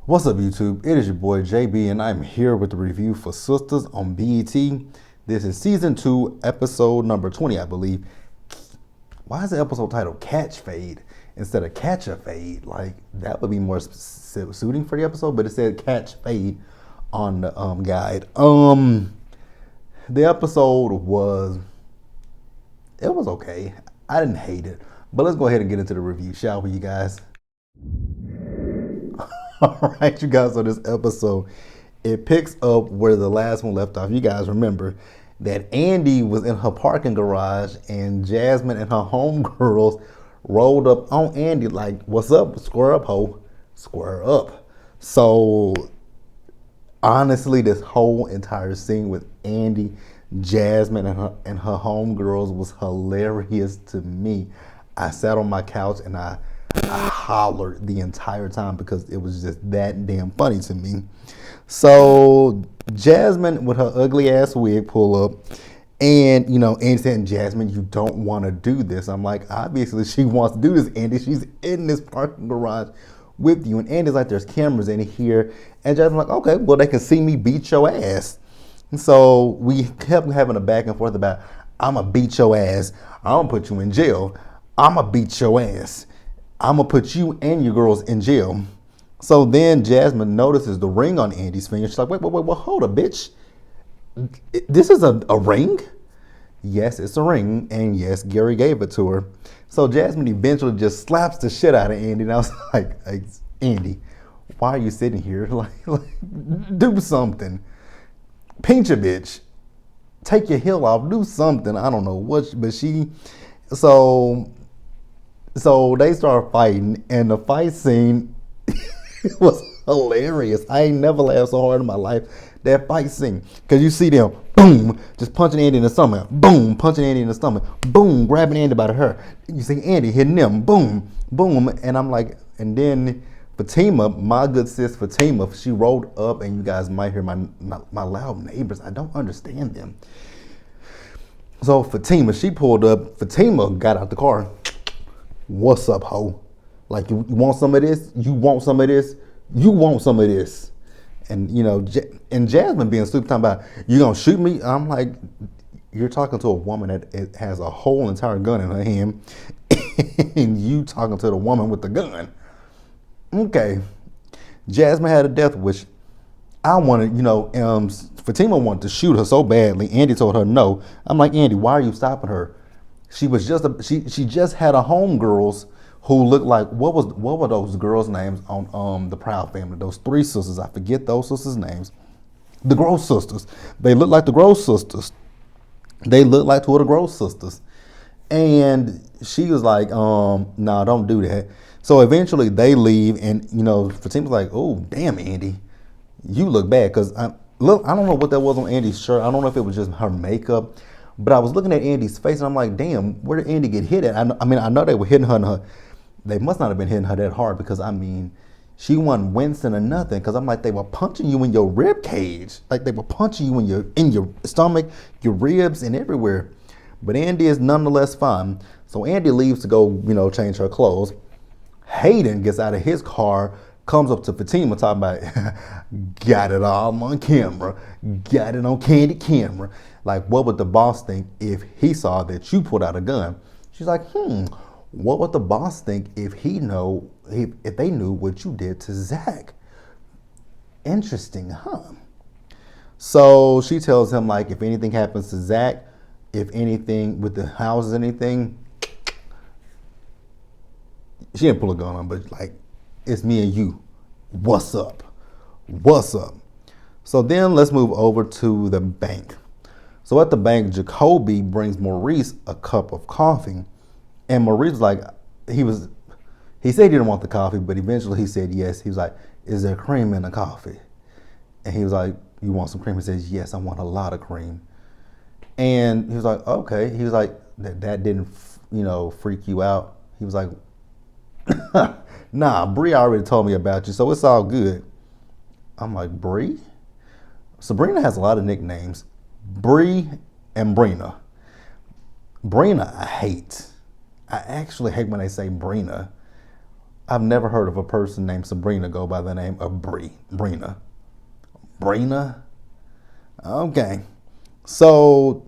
What's up, YouTube? It is your boy JB, and I'm here with the review for Sistas on BET. This is season 2, episode number 20, I believe. Why is the episode titled Catch Fade instead of Catch a Fade? Like, that would be more suiting for the episode, but it said Catch Fade on the guide. The episode was okay. I didn't hate it, but let's go ahead and get into the review, shall we, you guys? All right, you guys, so this episode, it picks up where the last one left off. You guys remember that Andy was in her parking garage and Jasmine and her homegirls rolled up on Andy like, what's up, square up, ho, square up. So honestly, this whole entire scene with Andy, Jasmine, and her homegirls was hilarious to me. I sat on my couch and I hollered the entire time because it was just that damn funny to me. So Jasmine with her ugly ass wig pull up, and Andy said, Jasmine, you don't want to do this. I'm like, obviously she wants to do this, Andy. She's in this parking garage with you. And Andy's like, there's cameras in here. And Jasmine's like, okay, well, they can see me beat your ass. And so we kept having a back and forth about, I'm going to beat your ass. I'm going to put you in jail. I'm going to beat your ass. I'm going to put you and your girls in jail. So then Jasmine notices the ring on Andy's finger. She's like, wait, hold up, bitch. This is a ring? Yes, it's a ring. And yes, Gary gave it to her. So Jasmine eventually just slaps the shit out of Andy. And I was like, Andy, why are you sitting here? Like, do something. Pinch a bitch. Take your heel off. Do something. I don't know what, but So they start fighting, and the fight scene was hilarious. I ain't never laughed so hard in my life. That fight scene, because you see them, boom, just punching Andy in the stomach, boom, punching Andy in the stomach, boom, grabbing Andy by the hair. You see Andy hitting them, boom, boom, and I'm like, and then Fatima, my good sis Fatima, she rolled up, and you guys might hear my loud neighbors. I don't understand them. So Fatima, she pulled up. Fatima got out the car. What's up, ho? Like, you want some of this? You want some of this? You want some of this? And, and Jasmine being stupid, talking about, you gonna shoot me? I'm like, you're talking to a woman that has a whole entire gun in her hand, and you talking to the woman with the gun. Okay. Jasmine had a death wish. I wanted, Fatima wanted to shoot her so badly. Andy told her no. I'm like, Andy, why are you stopping her? She was she just had a homegirls who looked like, what were those girls' names on the Proud Family? Those 3 sisters. I forget those sisters' names. The Gross Sisters. They look like the Gross Sisters. They look like 2 of the Gross Sisters. And she was like, no, don't do that. So eventually they leave, and Fatima's like, oh damn, Andy, you look bad. Cause I don't know what that was on Andy's shirt. I don't know if it was just her makeup. But I was looking at Andy's face, and I'm like, damn, where did Andy get hit at? I know they were hitting her, they must not have been hitting her that hard, because, she wasn't wincing or nothing, because I'm like, they were punching you in your rib cage. Like, they were punching you in your stomach, your ribs, and everywhere. But Andy is nonetheless fine. So Andy leaves to go, change her clothes. Hayden gets out of his car, comes up to Fatima, talking about, got it all on camera, got it on candid camera. Like, what would the boss think if he saw that you pulled out a gun? She's like, what would the boss think if they knew what you did to Zach? Interesting, huh? So she tells him, like, if anything happens to Zach, if anything with the house, anything, she didn't pull a gun on, but like, it's me and you. What's up? What's up? So then let's move over to the bank. So at the bank, Jacoby brings Maurice a cup of coffee. And Maurice was like, he said he didn't want the coffee, but eventually he said yes. He was like, is there cream in the coffee? And he was like, you want some cream? He says, yes, I want a lot of cream. And he was like, okay. He was like, that didn't, freak you out. He was like, nah, Bree already told me about you, so it's all good. I'm like, Bree? Sabrina has a lot of nicknames. Bree and Brina. Brina, I hate. I actually hate when they say Brina. I've never heard of a person named Sabrina go by the name of Brina. Brina? Okay. So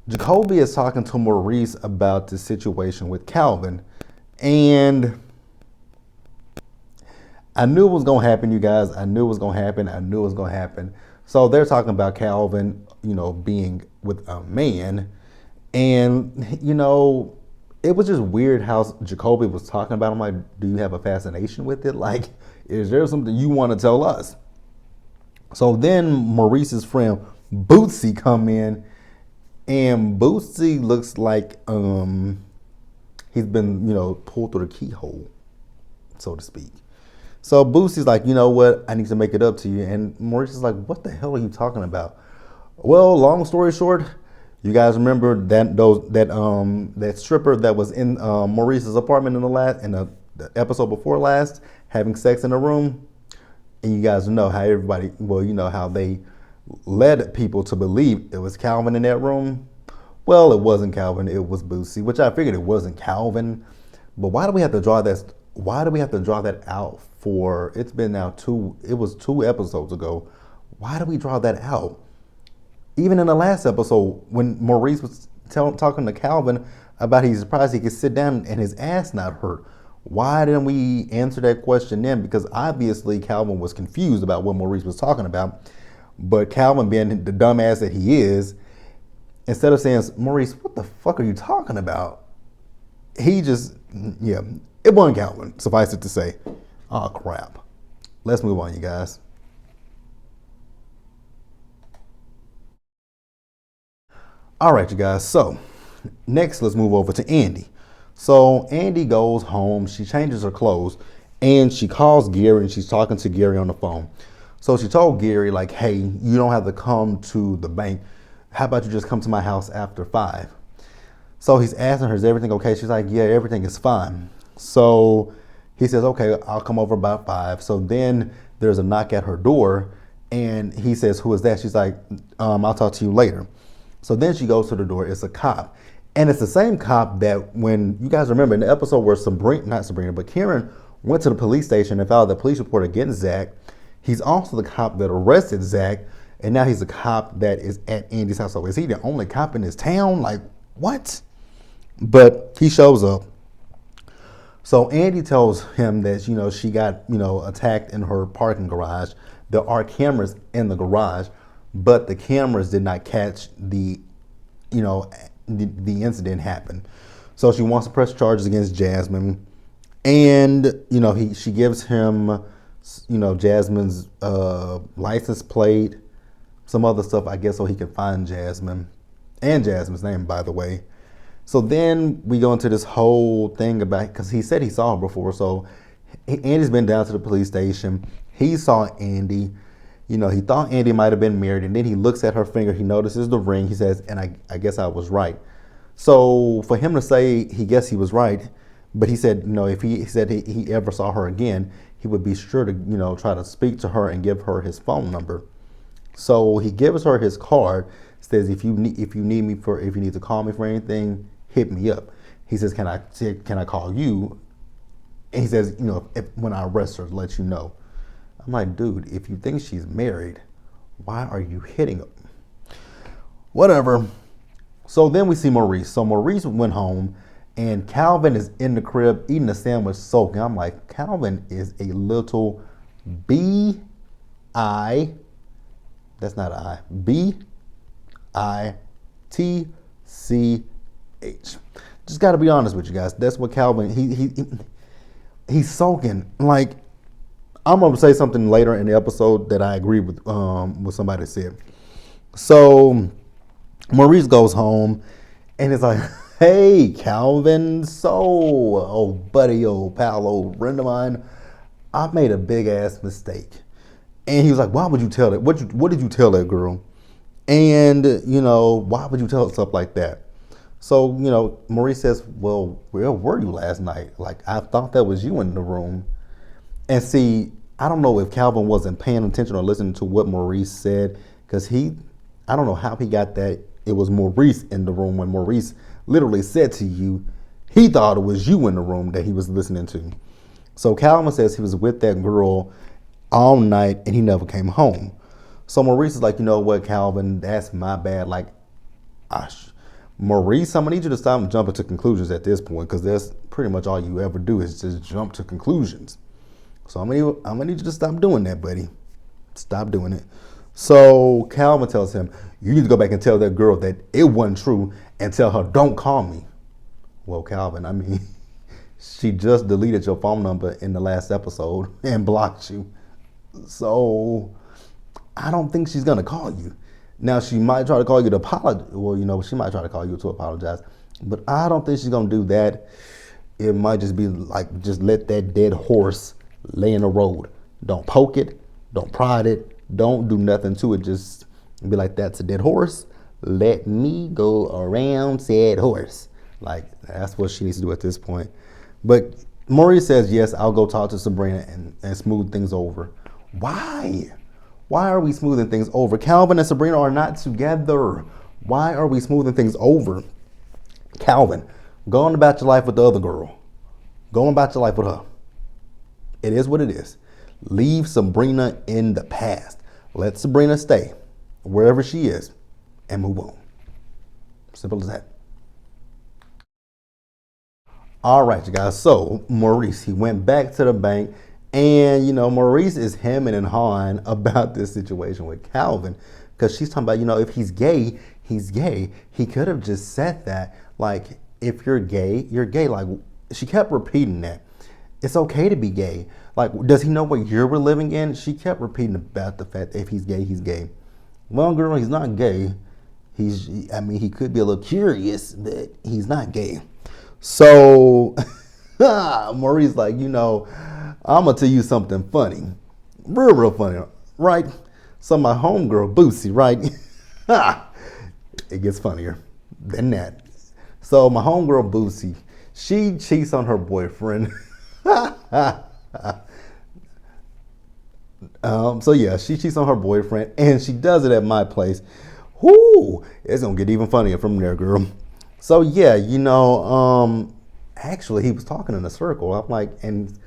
Jacoby is talking to Maurice about the situation with Calvin. And I knew it was going to happen, you guys. I knew it was going to happen. I knew it was going to happen. So they're talking about Calvin, being with a man. And, it was just weird how Jacoby was talking about him. Like, do you have a fascination with it? Like, is there something you want to tell us? So then Maurice's friend Bootsy come in, and Bootsy looks like he's been, pulled through the keyhole, so to speak. So Boosie's like, you know what? I need to make it up to you. And Maurice is like, what the hell are you talking about? Well, long story short, you guys remember that stripper that was in Maurice's apartment in the episode before last, having sex in a room? And you guys know how how they led people to believe it was Calvin in that room. Well, it wasn't Calvin, it was Boosie, which I figured it wasn't Calvin. But why do we have to draw that? Why do we have to draw that out for? It's been now it was 2 episodes ago. Why do we draw that out? Even in the last episode, when Maurice was talking to Calvin about he's surprised he could sit down and his ass not hurt. Why didn't we answer that question then? Because obviously Calvin was confused about what Maurice was talking about. But Calvin, being the dumbass that he is, instead of saying, Maurice, what the fuck are you talking about? He just, it wasn't Calvin, suffice it to say. Oh, crap. Let's move on, you guys. All right, you guys. So next, let's move over to Andy. So Andy goes home. She changes her clothes and she calls Gary and she's talking to Gary on the phone. So she told Gary, like, hey, you don't have to come to the bank. How about you just come to my house after 5? So he's asking her, is everything okay? She's like, yeah, everything is fine. So he says, okay, I'll come over about 5. So then there's a knock at her door and he says, who is that? She's like, I'll talk to you later. So then she goes to the door. It's a cop. And it's the same cop that when you guys remember in the episode where Karen went to the police station and filed the police report against Zach. He's also the cop that arrested Zach. And now he's a cop that is at Andy's house. So is he the only cop in his town? Like, what? But he shows up. So Andy tells him that, she got, attacked in her parking garage. There are cameras in the garage, but the cameras did not catch the incident happen. So she wants to press charges against Jasmine. And, she gives him, Jasmine's license plate, some other stuff, I guess, so he can find Jasmine. And Jasmine's name, by the way. So then we go into this whole thing about, because he said he saw her before. So Andy's been down to the police station. He saw Andy. He thought Andy might have been married. And then he looks at her finger. He notices the ring. He says, and I guess I was right. So for him to say he guessed he was right, but he said, if he ever saw her again, he would be sure to, try to speak to her and give her his phone number. So he gives her his card, says, if you need me if you need to call me for anything, hit me up. He says, can I call you? And he says, when I arrest her, let you know. I'm like, dude, if you think she's married, why are you hitting her? Whatever. So then we see Maurice. So Maurice went home and Calvin is in the crib eating a sandwich soaking. I'm like, Calvin is a little B-I, that's not I, B-I-T-C-H. Just got to be honest with you guys. That's what Calvin, he's soaking. Like, I'm going to say something later in the episode that I agree with what somebody said. So Maurice goes home and it's like, hey, Calvin, so, buddy, pal, friend of mine, I made a big ass mistake. And he was like, why would you tell that? What did you tell that girl? And, why would you tell stuff like that? So, Maurice says, well, where were you last night? Like, I thought that was you in the room. And see, I don't know if Calvin wasn't paying attention or listening to what Maurice said, because I don't know how he got that it was Maurice in the room when Maurice literally said to you, he thought it was you in the room that he was listening to. So Calvin says he was with that girl all night and he never came home. So Maurice is like, you know what, Calvin, that's my bad. Like, Maurice, I'm gonna need you to stop jumping to conclusions at this point, because that's pretty much all you ever do is just jump to conclusions. So I'm gonna need you to stop doing that, buddy. Stop doing it. So Calvin tells him, you need to go back and tell that girl that it wasn't true and tell her, don't call me. Well, Calvin, I mean, she just deleted your phone number in the last episode and blocked you. So I don't think she's going to call you. Now, she might try to call you to apologize. Well, you know, she might try to call you to apologize. But I don't think she's going to do that. It might just be like, just let that dead horse lay in the road. Don't poke it. Don't prod it. Don't do nothing to it. Just be like, that's a dead horse. Let me go around said horse. Like, that's what she needs to do at this point. But Maurice says, yes, I'll go talk to Sabrina and smooth things over. Why? Why are we smoothing things over? Calvin and Sabrina are not together. Why are we smoothing things over? Calvin, go on about your life with the other girl. Go on about your life with her. It is what it is. Leave Sabrina in the past. Let Sabrina stay wherever she is and move on. Simple as that. All right, you guys. So Maurice, he went back to the bank, and, you know, Maurice is hemming and hawing about this situation with Calvin, because she's talking about, you know, if he's gay, he's gay. He could have just said that. Like, if you're gay, you're gay. Like, she kept repeating that. It's okay to be gay. Like, does he know what year we're living in? She kept repeating about the fact that if he's gay, he's gay. Well, girl, he's not gay. He could be a little curious, but he's not gay. So Maurice like, you know, I'm going to tell you something funny. Real funny, right? So my homegirl, Boosie, right? It gets funnier than that. So my homegirl, Boosie, she cheats on her boyfriend. She cheats on her boyfriend, and she does it at my place. Whoo, it's gonna get even funnier from there, girl. So yeah, you know, actually he was talking in a circle. I'm like, and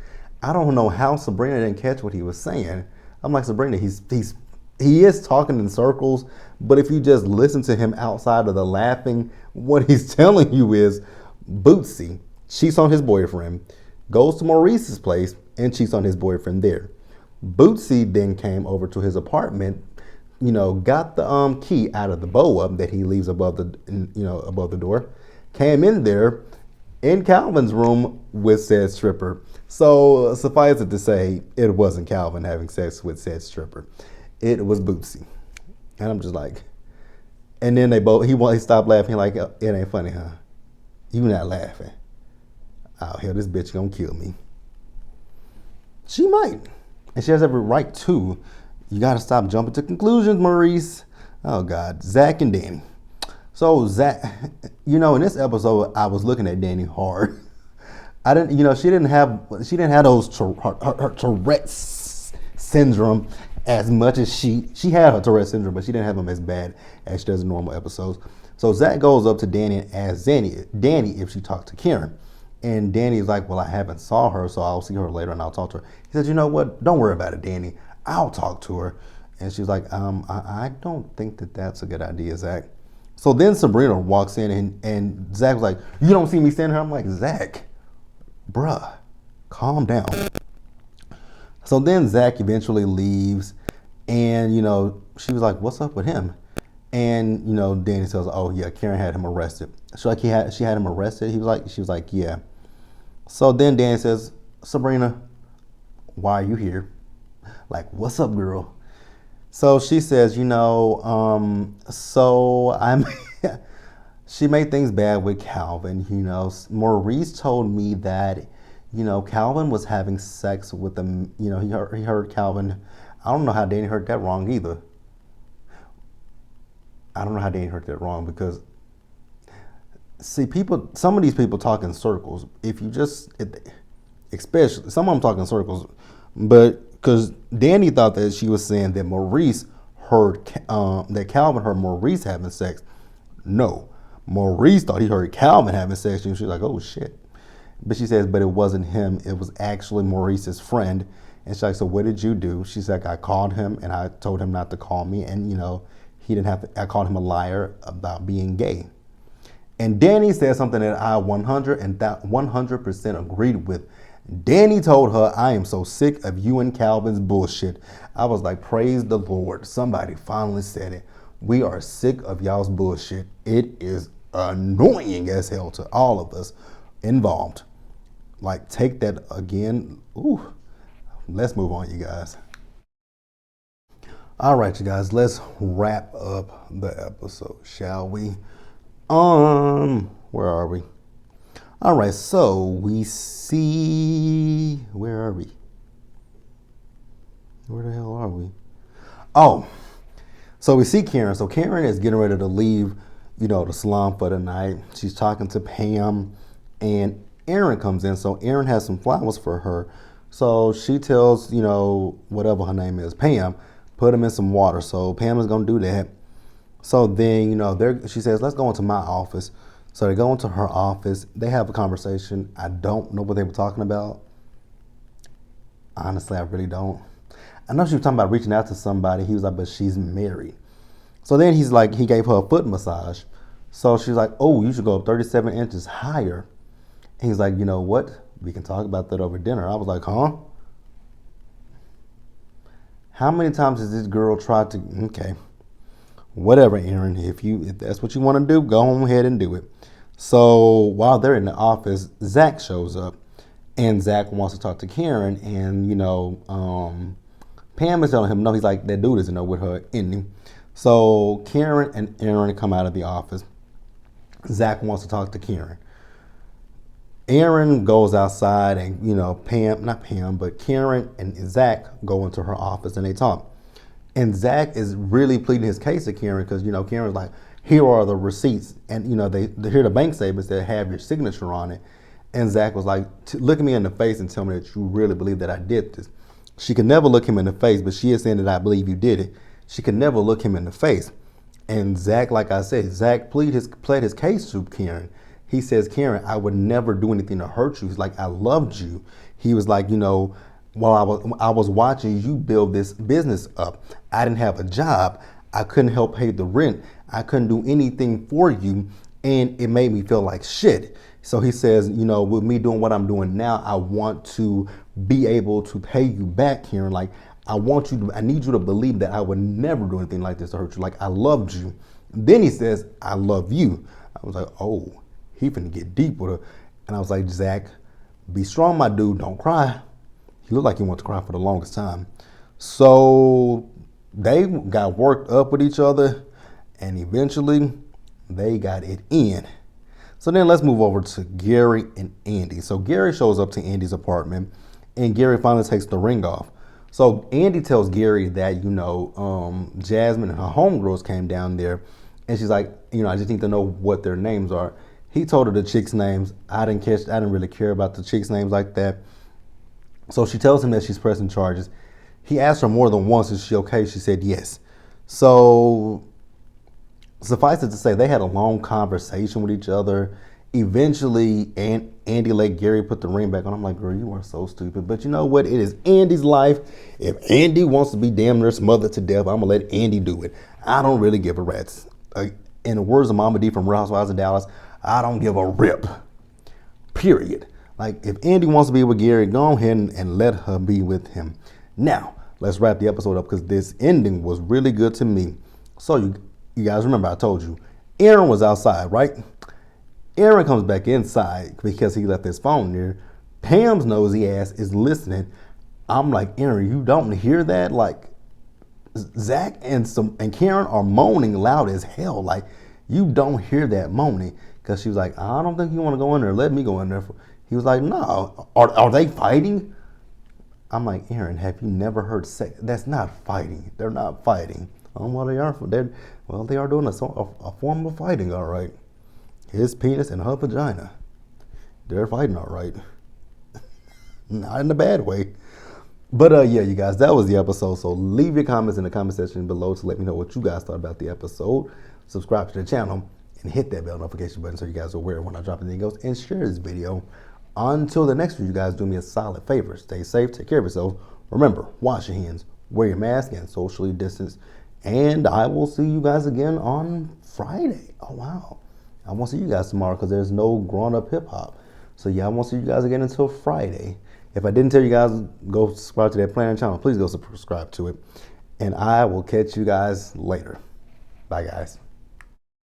I don't know how Sabrina didn't catch what he was saying. I'm like, Sabrina, he is talking in circles, but if you just listen to him outside of the laughing, what he's telling you is Bootsy cheats on his boyfriend, goes to Maurice's place and cheats on his boyfriend there. Bootsy then came over to his apartment, you know, got the key out of the boa that he leaves above the door, came in there in Calvin's room with said stripper. So suffice it to say, it wasn't Calvin having sex with said stripper. It was Bootsy. And I'm just like, and then he stopped laughing like, it ain't funny, huh? You not laughing. Oh, hell, this bitch gonna kill me. She might. And she has every right to. You gotta stop jumping to conclusions, Maurice. Oh God, Zach and Danny. So Zach, you know, in this episode, I was looking at Danny hard. I didn't, you know, she didn't have those her Tourette's syndrome as much as she had her Tourette's syndrome, but she didn't have them as bad as she does in normal episodes. So Zach goes up to Danny and asks Danny if she talked to Karen. And Danny's like, well, I haven't saw her, so I'll see her later and I'll talk to her. He says, you know what? Don't worry about it, Danny. I'll talk to her. And she's like, I don't think that that's a good idea, Zach. So then Sabrina walks in and Zach was like, you don't see me standing here? I'm like, Zach, bruh, calm down. So then Zach eventually leaves and, you know, she was like, what's up with him? And, you know, Danny says, oh yeah, Karen had him arrested. So like she had him arrested. She was like, yeah. So then Danny says, Sabrina, why are you here? Like, what's up, girl? So she says, you know, she made things bad with Calvin. You know, Maurice told me that, you know, Calvin was having sex with them. You know, he heard Calvin. I don't know how Danny heard that wrong either. I don't know how Danny heard that wrong because, see, some of these people talk in circles. If you especially, some of them talk in circles, but because Danny thought that she was saying that Maurice heard, that Calvin heard Maurice having sex. No, Maurice thought he heard Calvin having sex, and she was like, oh shit. But she says, but it wasn't him. It was actually Maurice's friend. And she's like, so what did you do? She's like, I called him and I told him not to call me. And, he didn't have to, I called him a liar about being gay. And Danny said something that I 100% agreed with. Danny told her, I am so sick of you and Calvin's bullshit. I was like, praise the Lord. Somebody finally said it. We are sick of y'all's bullshit. It is annoying as hell to all of us involved. Like, take that again. Ooh, let's move on, you guys. All right, you guys, let's wrap up the episode, shall we? Where are we? All right, so we see, where are we? Where the hell are we? Oh, so we see Karen. So Karen is getting ready to leave, the salon for the night. She's talking to Pam, and Aaron comes in. So Aaron has some flowers for her. So she tells, whatever her name is, Pam, put them in some water. So Pam is going to do that. So then, she says, let's go into my office. So they go into her office. They have a conversation. I don't know what they were talking about. Honestly, I really don't. I know she was talking about reaching out to somebody. He was like, but she's married. So then he's like, he gave her a foot massage. So she's like, oh, you should go up 37 inches higher. And he's like, you know what? We can talk about that over dinner. I was like, huh? How many times has this girl tried to, okay. Whatever, Aaron, if that's what you want to do, go on ahead and do it. So while they're in the office, Zach shows up, and Zach wants to talk to Karen, and Pam is telling him no. He's like, that dude isn't with her ending. So Karen and Aaron come out of the office. Zach wants to talk to Karen. Aaron goes outside, and Karen and Zach go into her office and they talk. And Zach is really pleading his case to Karen because, Karen's like, here are the receipts. And, here are the bank statements that have your signature on it. And Zach was like, look at me in the face and tell me that you really believe that I did this. She could never look him in the face, but she is saying that I believe you did it. She could never look him in the face. And Zach, like I said, Zach pled his case to Karen. He says, Karen, I would never do anything to hurt you. He's like, I loved you. He was like, while I was watching you build this business up, I didn't have a job. I couldn't help pay the rent. I couldn't do anything for you. And it made me feel like shit. So he says, with me doing what I'm doing now, I want to be able to pay you back, Karen. Like, I need you to believe that I would never do anything like this to hurt you. Like, I loved you. Then he says, I love you. I was like, oh, he finna get deep with her. And I was like, Zach, be strong, my dude. Don't cry. He looked like he wanted to cry for the longest time. So they got worked up with each other, and eventually they got it in. So then let's move over to Gary and Andy. So Gary shows up to Andy's apartment, and Gary finally takes the ring off. So Andy tells Gary that, Jasmine and her homegirls came down there, and she's like, I just need to know what their names are. He told her the chicks' names. I didn't really care about the chicks' names like that. So she tells him that she's pressing charges. He asked her more than once, is she okay? She said yes. So suffice it to say, they had a long conversation with each other. Eventually, Andy let Gary put the ring back on. I'm like, girl, you are so stupid. But you know what? It is Andy's life. If Andy wants to be damn near smothered to death, I'm going to let Andy do it. I don't really give a rat's. In the words of Mama D from Real Housewives of Dallas, I don't give a rip. Period. Like, if Andy wants to be with Gary, go ahead and let her be with him. Now, let's wrap the episode up because this ending was really good to me. So you guys remember I told you, Aaron was outside, right? Aaron comes back inside because he left his phone there. Pam's nosy ass is listening. I'm like, Aaron, you don't hear that? Like, Zach and Karen are moaning loud as hell. Like, you don't hear that moaning. Because she was like, I don't think you want to go in there. Let me go in there. He was like, no. Are they fighting? I'm like, Aaron, have you never heard sex? That's not fighting. They're not fighting. Well, they are. They are doing a form of fighting, all right. His penis and her vagina. They're fighting, all right. Not in a bad way. But yeah, you guys, that was the episode. So leave your comments in the comment section below to let me know what you guys thought about the episode. Subscribe to the channel and hit that bell notification button so you guys are aware when I drop anything else. And share this video Until the next one, you guys do me a solid favor. Stay safe, take care of yourself. Remember, wash your hands, wear your mask, and socially distance. And I will see you guys again on Friday. Oh, wow. I won't see you guys tomorrow because there's no grown-up hip-hop. So, yeah, I won't see you guys again until Friday. If I didn't tell you guys, go subscribe to that Planner channel. Please go subscribe to it. And I will catch you guys later. Bye, guys.